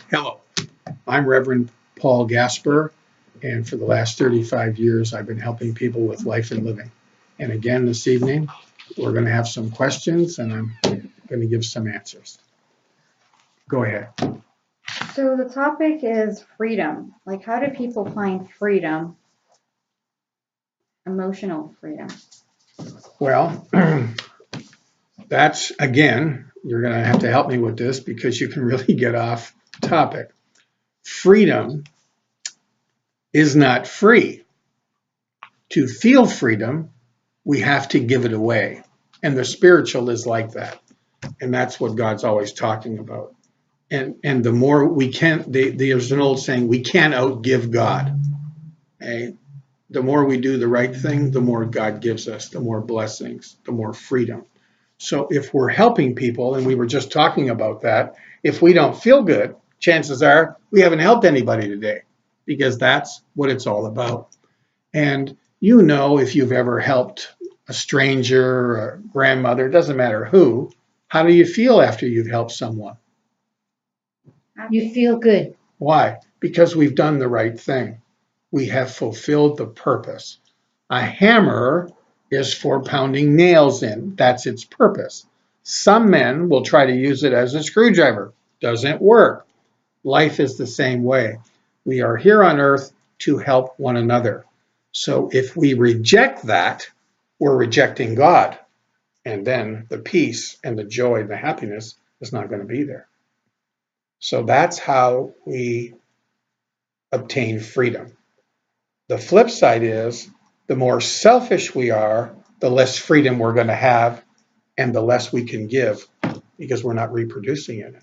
Hello, I'm Reverend Paul Gaspar, and for the last 35 years, I've been helping people with life and living. And again, this evening, we're going to have some questions, and I'm going to give some answers. Go ahead. So the topic is freedom. Like, how do people find freedom, emotional freedom? Well, that's, again, you're going to have to help me with this because you can really get off topic. Freedom is not free. To feel freedom, we have to give it away. And the spiritual is like that. And that's what God's always talking about. And the more we can, there's an old saying, we can't outgive God. Okay? The more we do the right thing, the more God gives us, the more blessings, the more freedom. So if we're helping people, and we were just talking about that, if we don't feel good, chances are we haven't helped anybody today, because that's what it's all about. And you know, if you've ever helped a stranger or a grandmother, it doesn't matter who, how do you feel after you've helped someone? You feel good. Why? Because we've done the right thing. We have fulfilled the purpose. A hammer is for pounding nails in. That's its purpose. Some men will try to use it as a screwdriver. Doesn't work. Life is the same way. We are here on earth to help one another. So if we reject that, we're rejecting God. And then the peace and the joy and the happiness is not going to be there. So that's how we obtain freedom. The flip side is the more selfish we are, the less freedom we're going to have and the less we can give because we're not reproducing it.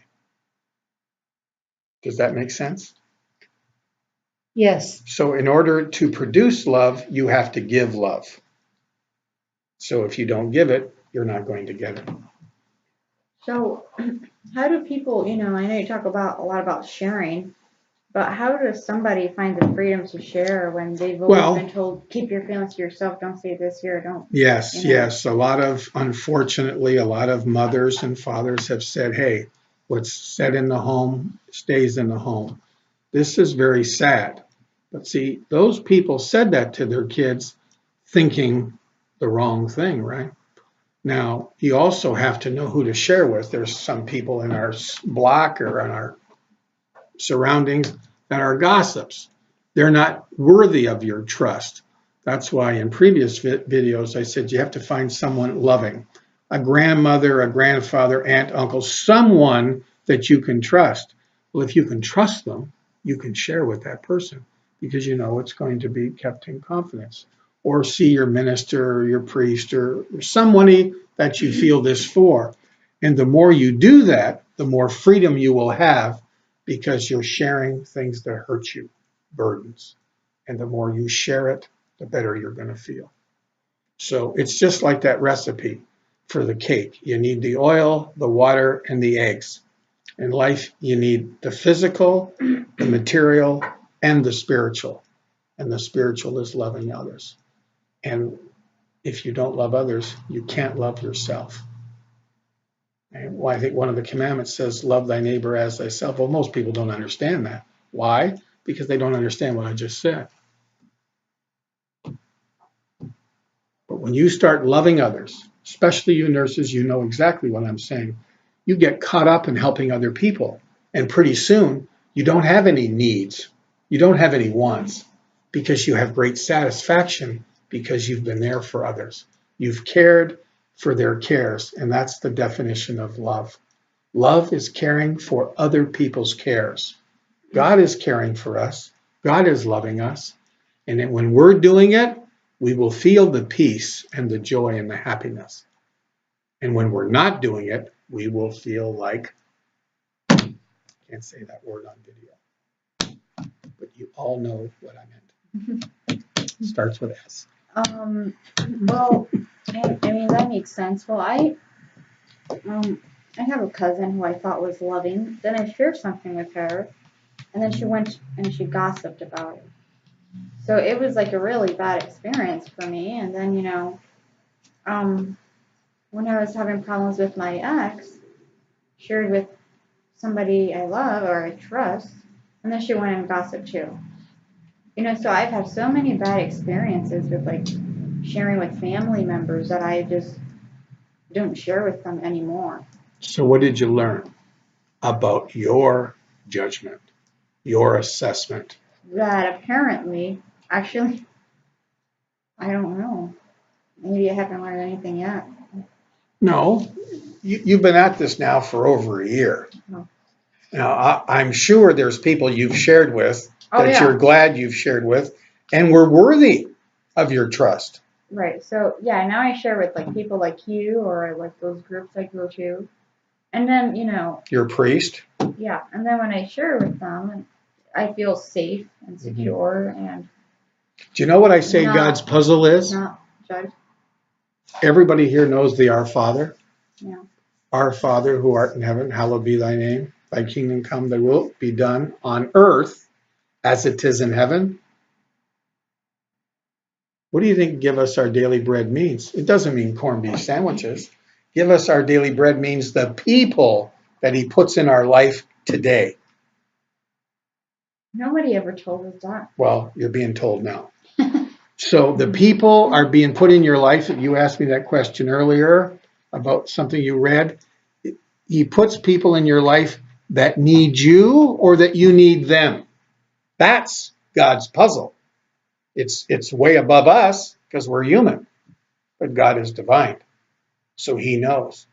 Does that make sense? Yes. So in order to produce love, you have to give love. So if you don't give it, you're not going to get it. So how do people, I know you talk about a lot about sharing, but how does somebody find the freedom to share when they've always been told, keep your feelings to yourself, don't say this here, don't. Yes. Unfortunately, a lot of mothers and fathers have said, hey, what's said in the home stays in the home. This is very sad. But see, those people said that to their kids thinking the wrong thing, right? Now, you also have to know who to share with. There's some people in our block or in our surroundings that are gossips. They're not worthy of your trust. That's why in previous videos I said you have to find someone loving, a grandmother, a grandfather, aunt, uncle, someone that you can trust. Well, if you can trust them, you can share with that person because you know it's going to be kept in confidence. Or see your minister or your priest or somebody that you feel this for. And the more you do that, the more freedom you will have because you're sharing things that hurt you, burdens. And the more you share it, the better you're going to feel. So it's just like that recipe for the cake. You need the oil, the water, and the eggs. In life, you need the physical, the material, and the spiritual. And the spiritual is loving others. And if you don't love others, you can't love yourself. And well, I think one of the commandments says, love thy neighbor as thyself. Well, most people don't understand that. Why? Because they don't understand what I just said. But when you start loving others, especially you nurses, you know exactly what I'm saying. You get caught up in helping other people. And pretty soon, you don't have any needs. You don't have any wants because you have great satisfaction because you've been there for others. You've cared for their cares, and that's the definition of love. Love is caring for other people's cares. God is caring for us. God is loving us. And then when we're doing it, we will feel the peace and the joy and the happiness. And when we're not doing it, we will feel like, I can't say that word on video, but you all know what I meant. Starts with S. Well, I mean, that makes sense. Well, I have a cousin who I thought was loving. Then I shared something with her, and then she went and she gossiped about it. So it was like a really bad experience for me. And then, when I was having problems with my ex, shared with somebody I love or I trust, and then she went and gossiped too. So I've had so many bad experiences with like sharing with family members that I just don't share with them anymore. So what did you learn about your judgment, your assessment? That apparently, actually, I don't know. Maybe I haven't learned anything yet. No, you've been at this now for over a year. Oh. Now, I'm sure there's people you've shared with Oh, that yeah. you're glad you've shared with and were worthy of your trust. Right. So yeah, now I share with like people like you or like those groups I go to. And then, Your priest. yeah, and then when I share with them, I feel safe and secure and Do you know what I say not, God's puzzle is? not judged. Everybody here knows the Our Father. Yeah. Our Father who art in heaven, hallowed be thy name. Thy kingdom come, thy will be done on earth as it is in heaven. What do you think give us our daily bread means? It doesn't mean corned beef sandwiches. Give us our daily bread means the people that he puts in our life today. Nobody ever told us that. Well, you're being told now. So the people are being put in your life. You asked me that question earlier about something you read. He puts people in your life that need you or that you need them. That's God's puzzle. It's way above us because we're human, but God is divine. So he knows.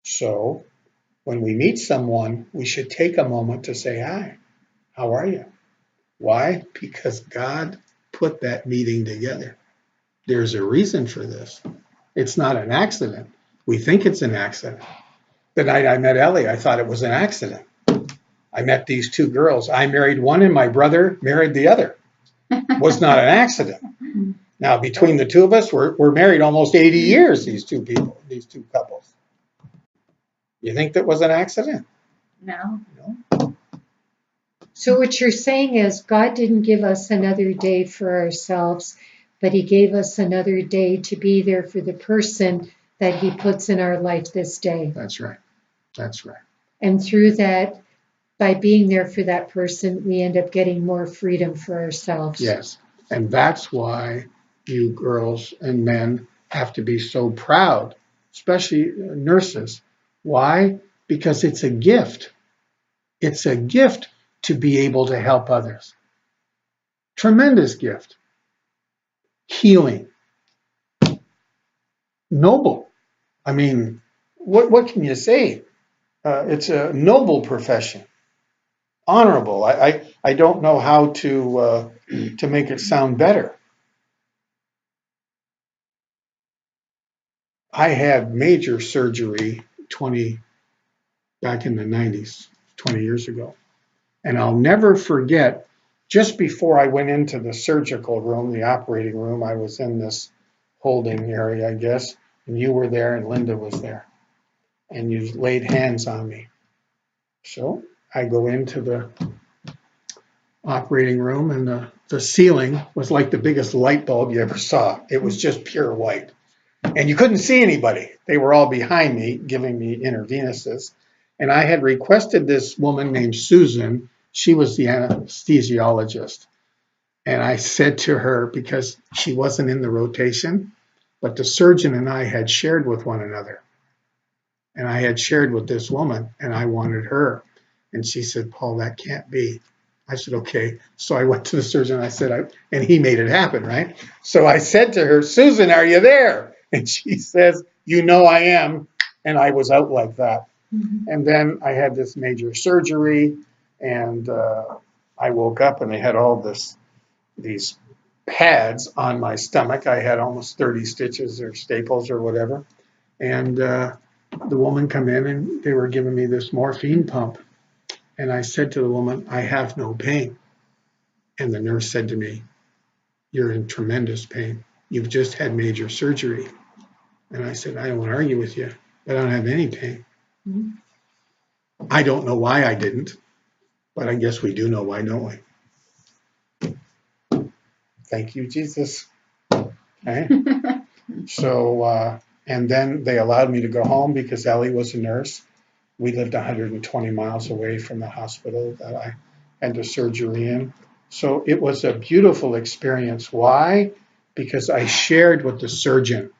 So when we meet someone, we should take a moment to say, hi, how are you? Why? Because God put that meeting together. There's a reason for this. It's not an accident. We think it's an accident. The night I met Ellie, I thought it was an accident. I met these two girls. I married one and my brother married the other. It was not an accident. Now, between the two of us, we're married almost 80 years, these two couples. You think that was an accident? No. So what you're saying is God didn't give us another day for ourselves, but he gave us another day to be there for the person that he puts in our life this day. That's right. That's right. And through that, by being there for that person, we end up getting more freedom for ourselves. Yes. And that's why you girls and men have to be so proud, especially nurses. Why? Because it's a gift. It's a gift to be able to help others. Tremendous gift. Healing. Noble. I mean, what can you say? It's a noble profession. Honorable. I don't know how to make it sound better. I had major surgery back in the 90s, 20 years ago. And I'll never forget, just before I went into the surgical room, the operating room, I was in this holding area, I guess, and you were there and Linda was there. And you laid hands on me. So I go into the operating room and the ceiling was like the biggest light bulb you ever saw. It was just pure white. And you couldn't see anybody. They were all behind me giving me intravenous's. And I had requested this woman named Susan. She was the anesthesiologist. And I said to her, because she wasn't in the rotation, but the surgeon and I had shared with one another. And I had shared with this woman, and I wanted her. And she said, Paul, that can't be. I said, okay. So I went to the surgeon. I said, and he made it happen, right? So I said to her, Susan, are you there? And she says, you know I am. And I was out like that. Mm-hmm. And then I had this major surgery, and I woke up, and they had all these pads on my stomach. I had almost 30 stitches or staples or whatever. And the woman come in, and they were giving me this morphine pump. And I said to the woman, I have no pain. And the nurse said to me, you're in tremendous pain. You've just had major surgery. And I said, I don't want to argue with you, but I don't have any pain. Mm-hmm. I don't know why I didn't, but I guess we do know why, don't we? Thank you, Jesus. Okay. So And then they allowed me to go home because Ellie was a nurse. We lived 120 miles away from the hospital that I had the surgery in. So it was a beautiful experience. Why? Because I shared with the surgeon.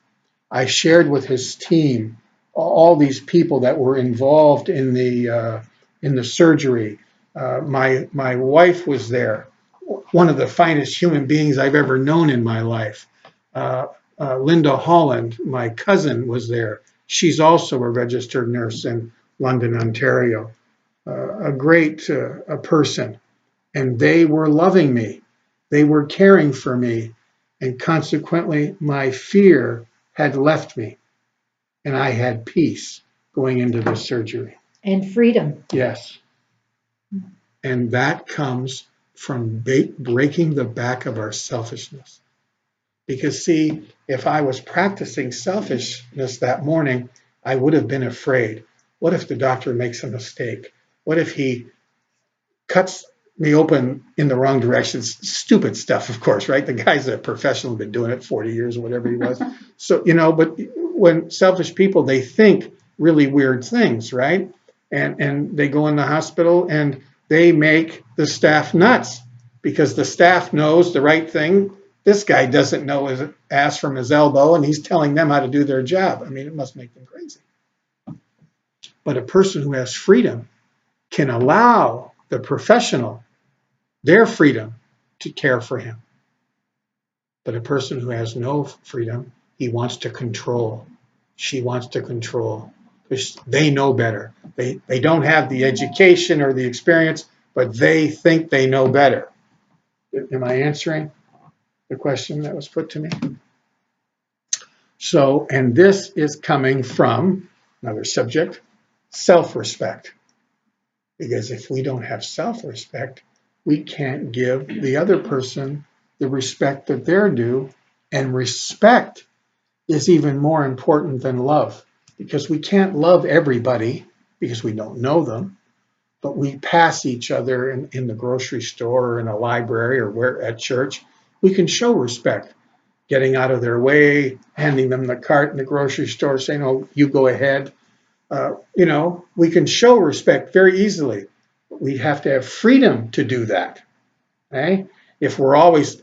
I shared with his team, all these people that were involved in the surgery. My wife was there, one of the finest human beings I've ever known in my life. Linda Holland, my cousin, was there. She's also a registered nurse in London, Ontario. A great a person, and they were loving me. They were caring for me, and consequently, my fear had left me, and I had peace going into the surgery. And freedom. Yes, and that comes from breaking the back of our selfishness. Because, see, if I was practicing selfishness that morning, I would have been afraid. What if the doctor makes a mistake? What if he cuts me open in the wrong direction? Stupid stuff, of course, right? The guy's a professional, been doing it 40 years or whatever he was. So, but when selfish people, they think really weird things, right? And they go in the hospital and they make the staff nuts because the staff knows the right thing. This guy doesn't know his ass from his elbow, and he's telling them how to do their job. I mean, it must make them crazy. But a person who has freedom can allow the professional their freedom to care for him. But a person who has no freedom, he wants to control. She wants to control because they know better. They don't have the education or the experience, but they think they know better. Am I answering the question that was put to me? So, and this is coming from another subject, self-respect. Because if we don't have self-respect, we can't give the other person the respect that they're due. And respect is even more important than love, because we can't love everybody because we don't know them, but we pass each other in the grocery store or in a library or where at church. We can show respect, getting out of their way, handing them the cart in the grocery store, saying, "Oh, you go ahead." We can show respect very easily. But we have to have freedom to do that. Okay? If we're always,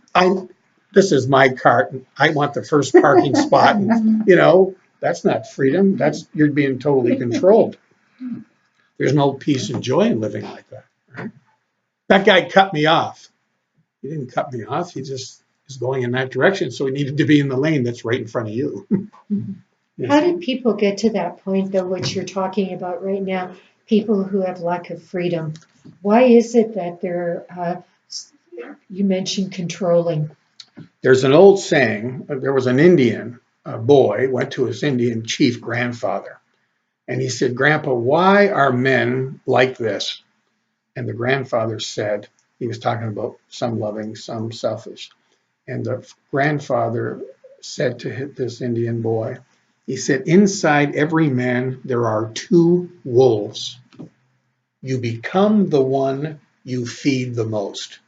this is my cart, and I want the first parking spot, and that's not freedom. You're being totally controlled. There's no peace and joy in living like that. Right? That guy cut me off. He didn't cut me off. He just is going in that direction, so he needed to be in the lane that's right in front of you. How did people get to that point, though, which you're talking about right now, people who have lack of freedom? Why is it that they're, you mentioned controlling? There's an old saying, there was an Indian boy, went to his Indian chief grandfather, and he said, "Grandpa, why are men like this?" And the grandfather said, he was talking about some loving, some selfish. And the grandfather said to this Indian boy, he said, "Inside every man, there are two wolves. You become the one you feed the most.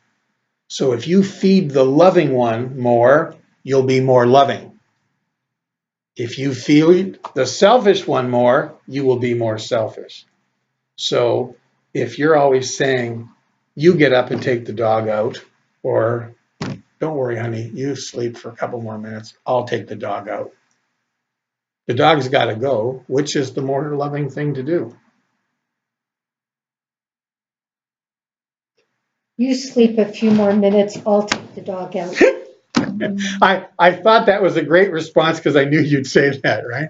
So if you feed the loving one more, you'll be more loving. If you feed the selfish one more, you will be more selfish." So if you're always saying, "You get up and take the dog out," or "Don't worry, honey, you sleep for a couple more minutes, I'll take the dog out." The dog's got to go. Which is the more loving thing to do? You sleep a few more minutes, I'll take the dog out. I thought that was a great response because I knew you'd say that, right?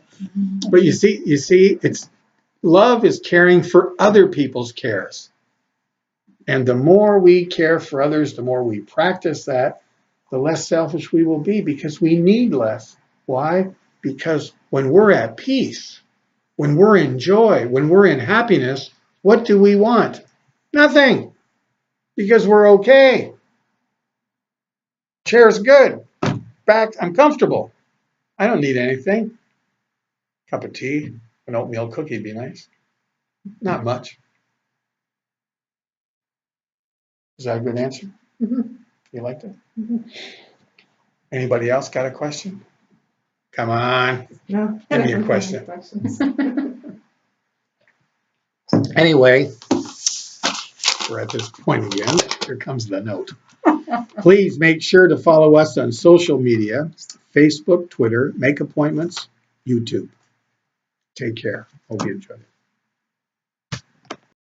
But you see, it's love is caring for other people's cares. And the more we care for others, the more we practice that, the less selfish we will be because we need less. Why? Because when we're at peace, when we're in joy, when we're in happiness, what do we want? Nothing, because we're okay. Chair's good. Back, I'm comfortable. I don't need anything. Cup of tea, an oatmeal cookie would be nice. Not much. Is that a good answer? Mhm. You liked it? Mhm. Anybody else got a question? Come on, No. give me a question. Questions. Anyway, we're at this point again. Here comes the note. Please make sure to follow us on social media, Facebook, Twitter, make appointments, YouTube. Take care. Hope you enjoyed it.